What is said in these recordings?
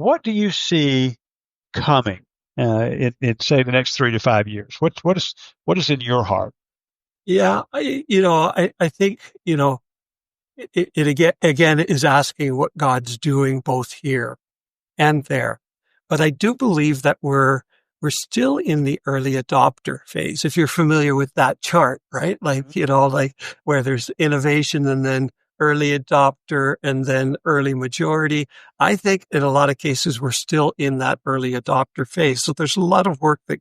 what do you see coming in say the next 3 to 5 years? What is in your heart? Yeah, I think, it again is asking what God's doing both here and there. But I do believe that we're still in the early adopter phase. If you're familiar with that chart, right? Like, like where there's innovation and then early adopter and then early majority. I think in a lot of cases, we're still in that early adopter phase. So there's a lot of work that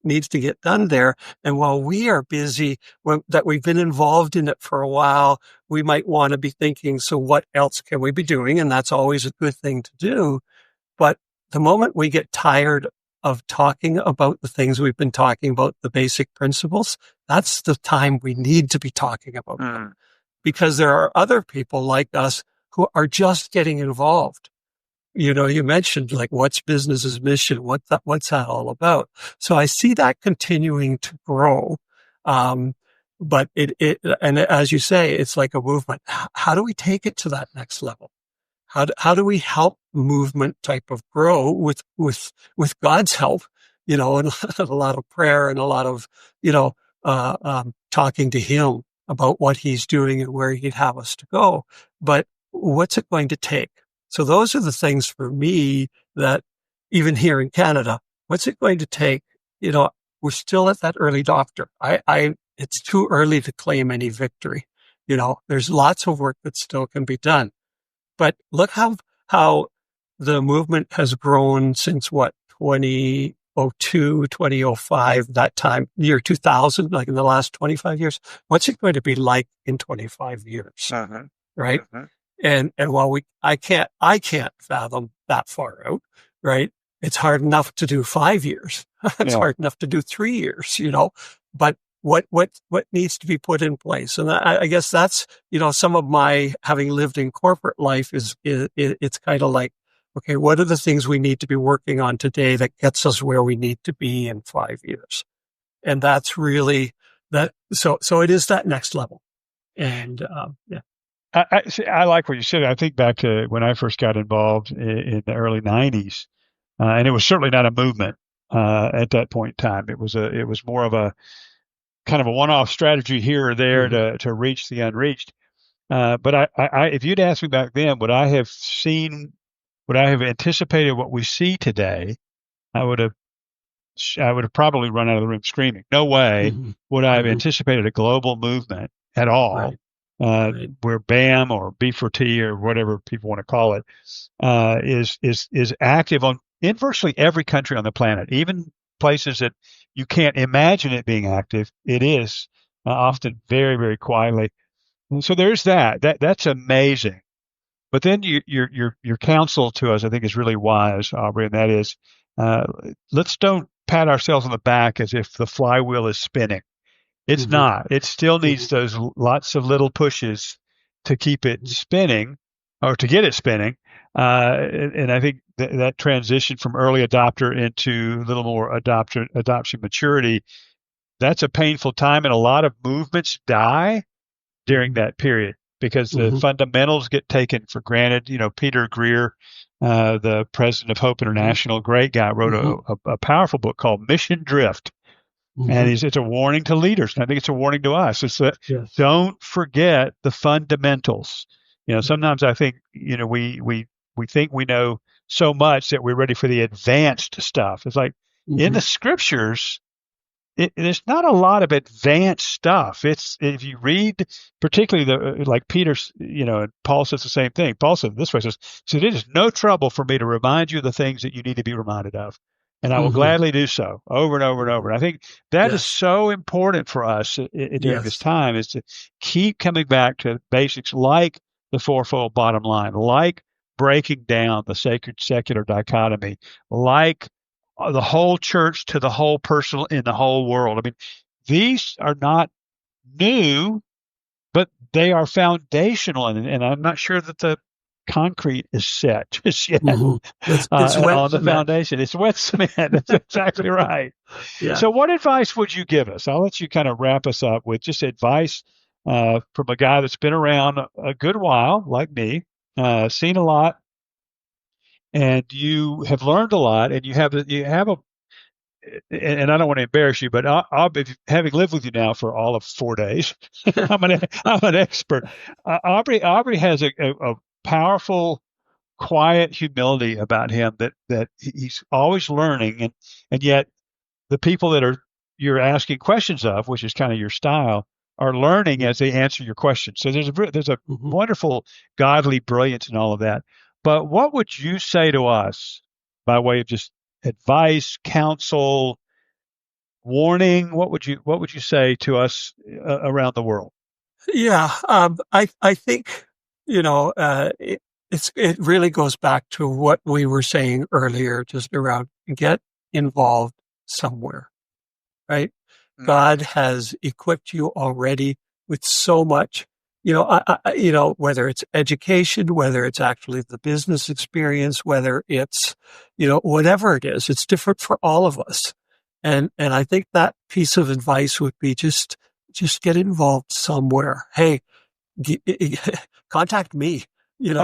needs to get done there. And while we are busy, that we've been involved in it for a while, we might want to be thinking, so what else can we be doing? And that's always a good thing to do. But the moment we get tired of talking about the things we've been talking about, the basic principles, that's the time we need to be talking about them. Because there are other people like us who are just getting involved. You mentioned like what's business's mission? What's that all about? So I see that continuing to grow. But and as you say, it's like a movement. How do we take it to that next level? How do we help movement type of grow with God's help, and a lot of prayer and a lot of, talking to him about what he's doing and where he'd have us to go. But what's it going to take? So those are the things for me that even here in Canada, what's it going to take? We're still at that early adopter. It's too early to claim any victory. There's lots of work that still can be done. But look how the movement has grown since 2002, 2005, that time, year 2000, like in the last 25 years. What's it going to be like in 25 years? Right? And while I can't fathom that far out, right? It's hard enough to do 5 years. It's hard enough to do 3 years, but what needs to be put in place? And I guess that's, some of my having lived in corporate life is it's kind of like, okay, what are the things we need to be working on today that gets us where we need to be in 5 years? And that's really that. So it is that next level. And, yeah. I like what you said. I think back to when I first got involved in the early '90s, and it was certainly not a movement at that point in time. It was more of a kind of a one-off strategy here or there to reach the unreached. But I, if you'd asked me back then, would I have anticipated what we see today, I would have probably run out of the room screaming. No way would I have anticipated a global movement at all. Where BAM or B4T or whatever people want to call it is active in virtually every country on the planet, even places that you can't imagine it being active. It is often very, very quietly. And so there's that's amazing. But then your counsel to us, I think, is really wise, Aubrey, and that is, let's don't pat ourselves on the back as if the flywheel is spinning. It's not. It still needs those lots of little pushes to keep it spinning or to get it spinning. And I think that transition from early adopter into a little more adoption maturity, that's a painful time. And a lot of movements die during that period because the fundamentals get taken for granted. Peter Greer, the president of Hope International, great guy, wrote a powerful book called Mission Drift. And it's a warning to leaders. And I think it's a warning to us. It's that don't forget the fundamentals. Sometimes I think, we think we know so much that we're ready for the advanced stuff. It's like in the scriptures, there's not a lot of advanced stuff. It's, if you read particularly like Peter, and Paul says the same thing. Paul said this way, says, it is no trouble for me to remind you of the things that you need to be reminded of. And I will gladly do so over and over and over. And I think that is so important for us during this time, is to keep coming back to basics like the fourfold bottom line, like breaking down the sacred secular dichotomy, like the whole church to the whole person in the whole world. I mean, these are not new, but they are foundational. And I'm not sure that the concrete is set just yet it's wet on the foundation. It's wet cement. That's exactly right. So what advice would you give us? I'll let you kind of wrap us up with just advice from a guy that's been around a good while, like me, seen a lot. and you have learned a lot, and you have a, and I don't want to embarrass you, but having lived with you now for all of 4 days, I'm an expert. Aubrey has a powerful, quiet humility about him that he's always learning, and yet the people that you're asking questions of, which is kind of your style, are learning as they answer your questions. So there's a Mm-hmm. wonderful godly brilliance in all of that. But what would you say to us by way of just advice, counsel, warning? What would you say to us around the world? Yeah, I think it really goes back to what we were saying earlier, just around get involved somewhere, right? Mm. God has equipped you already with so much. Whether it's education, whether it's actually the business experience, whether it's whatever it is, it's different for all of us. And I think that piece of advice would be just get involved somewhere. Hey, contact me,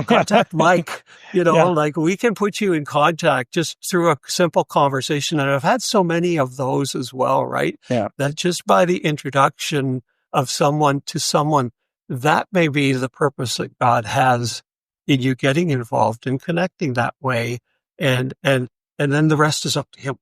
contact Mike, Yeah, like we can put you in contact just through a simple conversation. And I've had so many of those as well, right? yeah. That just by the introduction of someone to someone, that may be the purpose that God has in you getting involved and connecting that way. And then the rest is up to him.